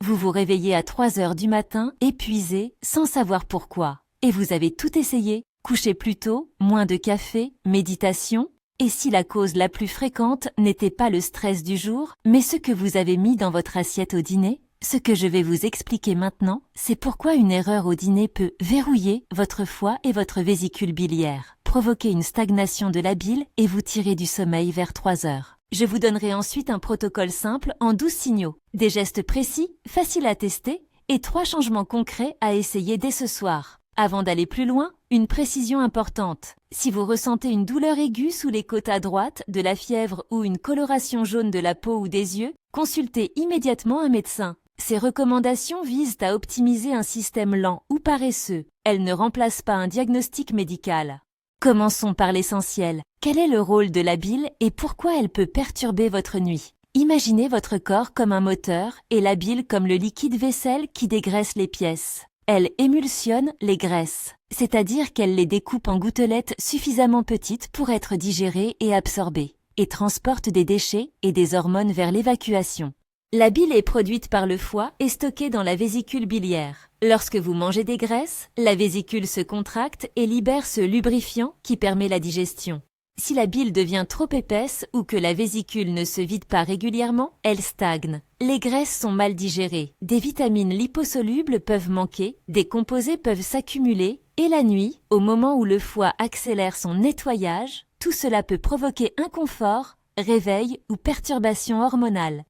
Vous vous réveillez à 3 heures du matin, épuisé, sans savoir pourquoi. Et vous avez tout essayé, coucher plus tôt, moins de café, méditation. Et si la cause la plus fréquente n'était pas le stress du jour, mais ce que vous avez mis dans votre assiette au dîner? Ce que je vais vous expliquer maintenant, c'est pourquoi une erreur au dîner peut verrouiller votre foie et votre vésicule biliaire, provoquer une stagnation de la bile et vous tirer du sommeil vers 3 heures. Je vous donnerai ensuite un protocole simple en 12 signaux, des gestes précis, faciles à tester et 3 changements concrets à essayer dès ce soir. Avant d'aller plus loin, une précision importante. Si vous ressentez une douleur aiguë sous les côtes à droite, de la fièvre ou une coloration jaune de la peau ou des yeux, consultez immédiatement un médecin. Ces recommandations visent à optimiser un système lent ou paresseux. Elles ne remplacent pas un diagnostic médical. Commençons par l'essentiel. Quel est le rôle de la bile et pourquoi elle peut perturber votre nuit? Imaginez votre corps comme un moteur et la bile comme le liquide vaisselle qui dégraisse les pièces. Elle émulsionne les graisses, c'est-à-dire qu'elle les découpe en gouttelettes suffisamment petites pour être digérées et absorbées, et transporte des déchets et des hormones vers l'évacuation. La bile est produite par le foie et stockée dans la vésicule biliaire. Lorsque vous mangez des graisses, la vésicule se contracte et libère ce lubrifiant qui permet la digestion. Si la bile devient trop épaisse ou que la vésicule ne se vide pas régulièrement, elle stagne. Les graisses sont mal digérées, des vitamines liposolubles peuvent manquer, des composés peuvent s'accumuler, et la nuit, au moment où le foie accélère son nettoyage, tout cela peut provoquer inconfort, réveil ou perturbation hormonale.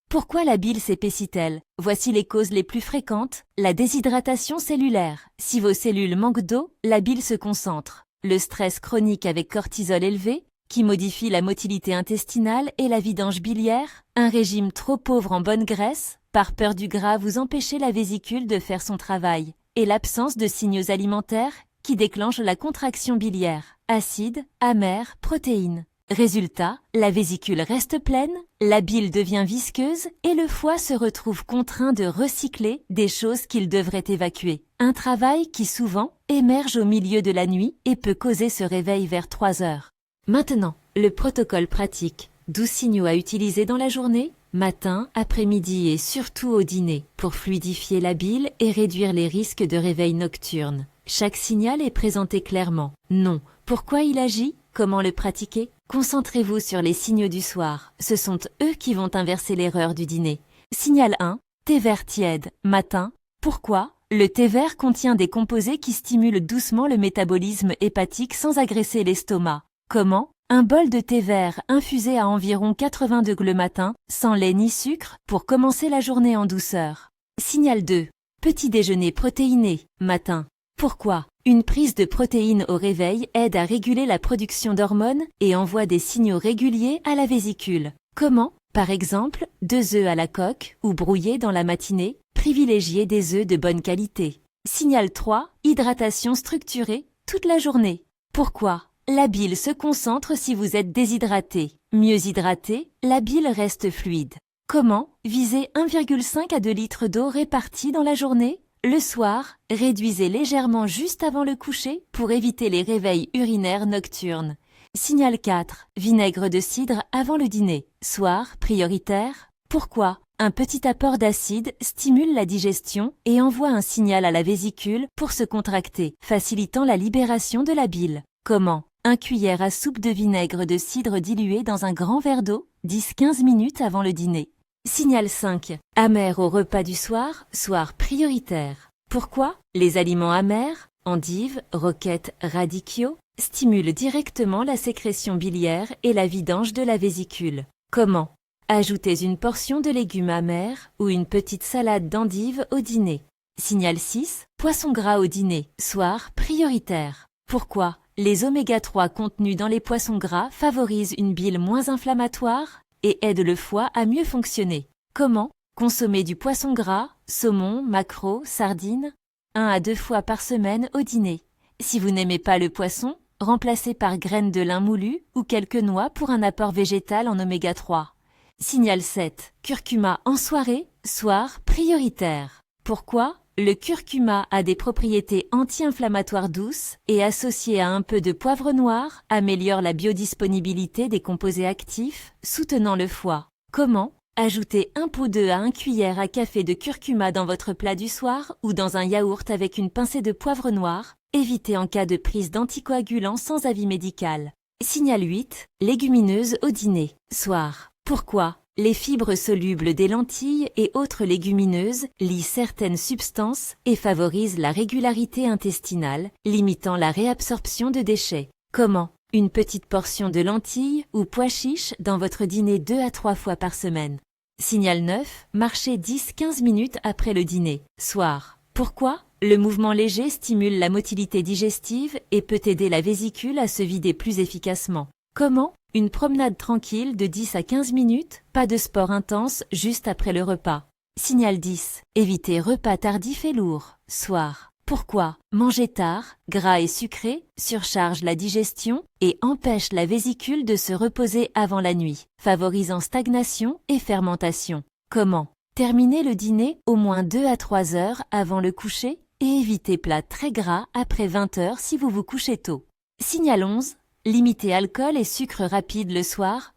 Pourquoi la bile s'épaissit-elle? Voici les causes les plus fréquentes. La déshydratation cellulaire. Si vos cellules manquent d'eau, la bile se concentre. Le stress chronique avec cortisol élevé, qui modifie la motilité intestinale et la vidange biliaire. Un régime trop pauvre en bonne graisse, par peur du gras vous empêchez la vésicule de faire son travail. Et l'absence de signaux alimentaires, qui déclenchent la contraction biliaire. Acide, amer, protéines. Résultat, la vésicule reste pleine, la bile devient visqueuse et le foie se retrouve contraint de recycler des choses qu'il devrait évacuer. Un travail qui souvent émerge au milieu de la nuit et peut causer ce réveil vers 3 heures. Maintenant, le protocole pratique. 12 signaux à utiliser dans la journée, matin, après-midi et surtout au dîner, pour fluidifier la bile et réduire les risques de réveil nocturne. Chaque signal est présenté clairement. Non. Pourquoi il agit? Comment le pratiquer? Concentrez-vous sur les signaux du soir. Ce sont eux qui vont inverser l'erreur du dîner. Signal 1. Thé vert tiède. Matin. Pourquoi? Le thé vert contient des composés qui stimulent doucement le métabolisme hépatique sans agresser l'estomac. Comment? Un bol de thé vert infusé à environ 80 degrés le matin, sans lait ni sucre, pour commencer la journée en douceur. Signal 2. Petit déjeuner protéiné. Matin. Pourquoi? Une prise de protéines au réveil aide à réguler la production d'hormones et envoie des signaux réguliers à la vésicule. Comment? Par exemple, 2 œufs à la coque ou brouillés dans la matinée, privilégiez des œufs de bonne qualité. Signal 3. Hydratation structurée toute la journée. Pourquoi? La bile se concentre si vous êtes déshydraté. Mieux hydraté, la bile reste fluide. Comment? Visez 1,5 à 2 litres d'eau répartis dans la journée. Le soir, réduisez légèrement juste avant le coucher pour éviter les réveils urinaires nocturnes. Signal 4. Vinaigre de cidre avant le dîner. Soir, prioritaire. Pourquoi? Un petit apport d'acide stimule la digestion et envoie un signal à la vésicule pour se contracter, facilitant la libération de la bile. Comment? 1 cuillère à soupe de vinaigre de cidre dilué dans un grand verre d'eau, 10-15 minutes avant le dîner. Signal 5. Amer au repas du soir, soir prioritaire. Pourquoi? Les aliments amers, endives, roquettes, radicchio, stimulent directement la sécrétion biliaire et la vidange de la vésicule. Comment? Ajoutez une portion de légumes amers ou une petite salade d'endives au dîner. Signal 6. Poisson gras au dîner, soir prioritaire. Pourquoi? Les oméga 3 contenus dans les poissons gras favorisent une bile moins inflammatoire et aide le foie à mieux fonctionner. Comment? Consommer du poisson gras, saumon, maquereau, sardines, 1 à 2 fois par semaine au dîner. Si vous n'aimez pas le poisson, remplacez par graines de lin moulu ou quelques noix pour un apport végétal en oméga 3. Signal 7. Curcuma en soirée, soir prioritaire. Pourquoi? Le curcuma a des propriétés anti-inflammatoires douces et associé à un peu de poivre noir, améliore la biodisponibilité des composés actifs, soutenant le foie. Comment? Ajoutez un pot d'œuf à 1 cuillère à café de curcuma dans votre plat du soir ou dans un yaourt avec une pincée de poivre noir. Évitez en cas de prise d'anticoagulants sans avis médical. Signal 8. Légumineuses au dîner. Soir. Pourquoi? Les fibres solubles des lentilles et autres légumineuses lient certaines substances et favorisent la régularité intestinale, limitant la réabsorption de déchets. Comment? Une petite portion de lentilles ou pois chiches dans votre dîner 2 à 3 fois par semaine. Signal 9. Marchez 10-15 minutes après le dîner. Soir. Pourquoi? Le mouvement léger stimule la motilité digestive et peut aider la vésicule à se vider plus efficacement. Comment? Une promenade tranquille de 10 à 15 minutes, pas de sport intense juste après le repas. Signal 10. Évitez repas tardifs et lourds. Soir. Pourquoi? Manger tard, gras et sucré, surcharge la digestion et empêche la vésicule de se reposer avant la nuit, favorisant stagnation et fermentation. Comment? Terminez le dîner au moins 2 à 3 heures avant le coucher et évitez plats très gras après 20 heures si vous vous couchez tôt. Signal 11. Limitez alcool et sucre rapide le soir.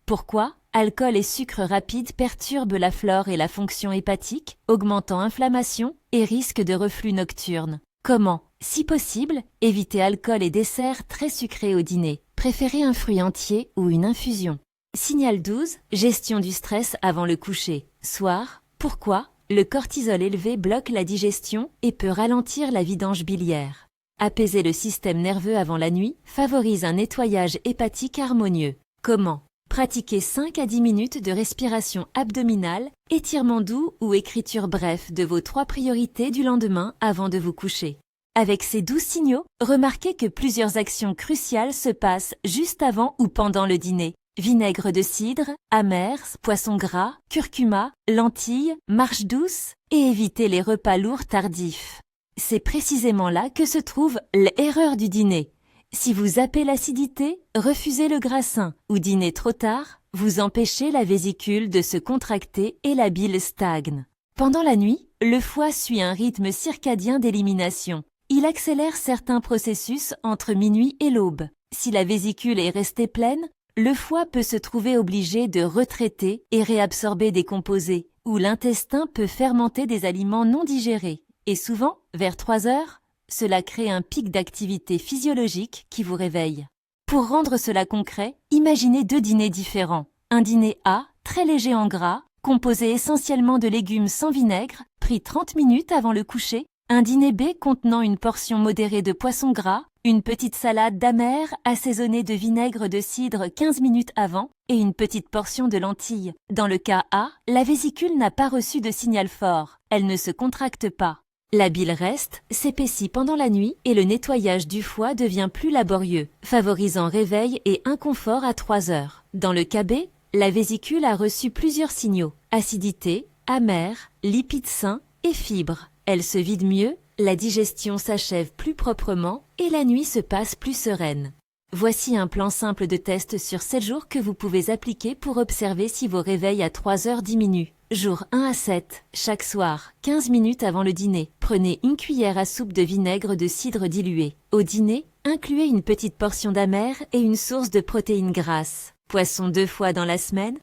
Pourquoi? Alcool et sucre rapide perturbent la flore et la fonction hépatique, augmentant inflammation et risque de reflux nocturne. Comment? Si possible, évitez alcool et desserts très sucrés au dîner. Préférez un fruit entier ou une infusion. Signal 12. Gestion du stress avant le coucher. Soir. Pourquoi? Le cortisol élevé bloque la digestion et peut ralentir la vidange biliaire. Apaiser le système nerveux avant la nuit favorise un nettoyage hépatique harmonieux. Comment? Pratiquez 5 à 10 minutes de respiration abdominale, étirement doux ou écriture bref de vos 3 priorités du lendemain avant de vous coucher. Avec ces 12 signaux, remarquez que plusieurs actions cruciales se passent juste avant ou pendant le dîner. Vinaigre de cidre, amer, poisson gras, curcuma, lentilles, marche douce et évitez les repas lourds tardifs. C'est précisément là que se trouve l'erreur du dîner. Si vous zappez l'acidité, refusez le gras sain ou dînez trop tard, vous empêchez la vésicule de se contracter et la bile stagne. Pendant la nuit, le foie suit un rythme circadien d'élimination. Il accélère certains processus entre minuit et l'aube. Si la vésicule est restée pleine, le foie peut se trouver obligé de retraiter et réabsorber des composés, ou l'intestin peut fermenter des aliments non digérés. Et souvent, vers 3 heures, cela crée un pic d'activité physiologique qui vous réveille. Pour rendre cela concret, imaginez 2 dîners différents. Un dîner A, très léger en gras, composé essentiellement de légumes sans vinaigre, pris 30 minutes avant le coucher. Un dîner B contenant une portion modérée de poisson gras, une petite salade d'amer assaisonnée de vinaigre de cidre 15 minutes avant et une petite portion de lentilles. Dans le cas A, la vésicule n'a pas reçu de signal fort. Elle ne se contracte pas. La bile reste, s'épaissit pendant la nuit et le nettoyage du foie devient plus laborieux, favorisant réveil et inconfort à 3 heures. Dans le cas B, la vésicule a reçu plusieurs signaux: acidité, amer, lipides sains et fibres. Elle se vide mieux, la digestion s'achève plus proprement et la nuit se passe plus sereine. Voici un plan simple de test sur 7 jours que vous pouvez appliquer pour observer si vos réveils à 3 heures diminuent. Jour 1 à 7, chaque soir, 15 minutes avant le dîner. Prenez une cuillère à soupe de vinaigre de cidre dilué. Au dîner, incluez une petite portion d'amer et une source de protéines grasses. Poisson 2 fois dans la semaine.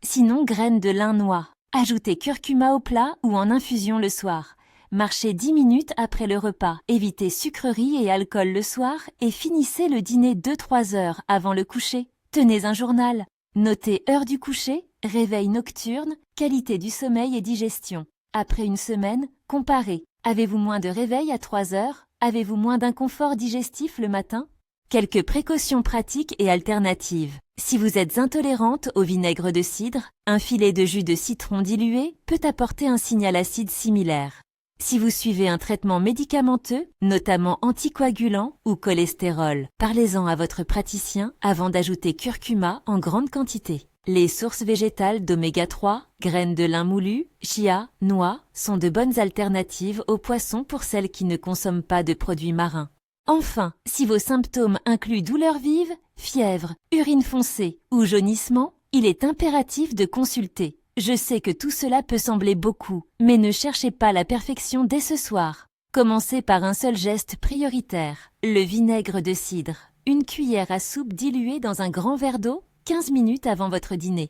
Sinon, graines de lin noix. Ajoutez curcuma au plat ou en infusion le soir. Marchez 10 minutes après le repas. Évitez sucreries et alcool le soir et finissez le dîner 2-3 heures avant le coucher. Tenez un journal. Notez heure du coucher, réveil nocturne, qualité du sommeil et digestion. Après une semaine, comparez. Avez-vous moins de réveil à 3 heures? Avez-vous moins d'inconfort digestif le matin? Quelques précautions pratiques et alternatives. Si vous êtes intolérante au vinaigre de cidre, un filet de jus de citron dilué peut apporter un signal acide similaire. Si vous suivez un traitement médicamenteux, notamment anticoagulant ou cholestérol, parlez-en à votre praticien avant d'ajouter curcuma en grande quantité. Les sources végétales d'oméga 3, graines de lin moulu, chia, noix sont de bonnes alternatives aux poissons pour celles qui ne consomment pas de produits marins. Enfin, si vos symptômes incluent douleurs vives, fièvre, urine foncée ou jaunissement, il est impératif de consulter. Je sais que tout cela peut sembler beaucoup, mais ne cherchez pas la perfection dès ce soir. Commencez par un seul geste prioritaire, le vinaigre de cidre. Une cuillère à soupe diluée dans un grand verre d'eau, 15 minutes avant votre dîner.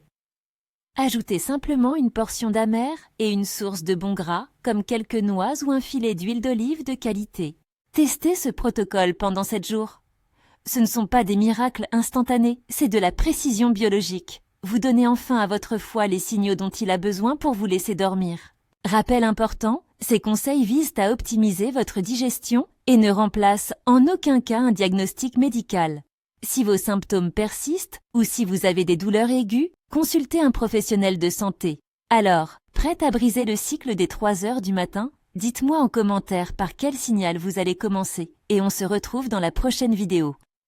Ajoutez simplement une portion d'amer et une source de bon gras, comme quelques noix ou un filet d'huile d'olive de qualité. Testez ce protocole pendant 7 jours. Ce ne sont pas des miracles instantanés, c'est de la précision biologique. Vous donnez enfin à votre foie les signaux dont il a besoin pour vous laisser dormir. Rappel important, ces conseils visent à optimiser votre digestion et ne remplacent en aucun cas un diagnostic médical. Si vos symptômes persistent ou si vous avez des douleurs aiguës, consultez un professionnel de santé. Alors, prête à briser le cycle des 3 heures du matin? Dites-moi en commentaire par quel signal vous allez commencer et on se retrouve dans la prochaine vidéo.